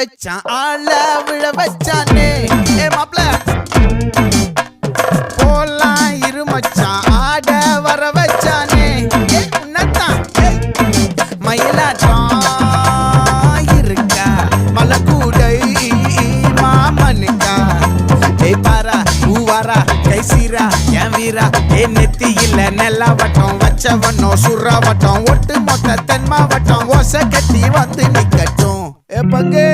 வச்சான் ஆள விழ வச்சானே ஏ மாப்ள போலாம் இருமச்சான் ஆட வர வச்சானே ஏ உன்னதான் மயிலாட்டம் இருக்கா மலக்கூடை மாமனுக்கா ஏ பாரா ஊவாரா கைசீரா என் வீரா ஏ நெத்தி இல்ல நெல்லாவட்டம் வச்சவனும் சுறாவட்டம் ஒட்டு மொத்த தென் மாவட்டம் ஓசை கட்டி வந்து நிக்கட்டும் ஏ பங்கே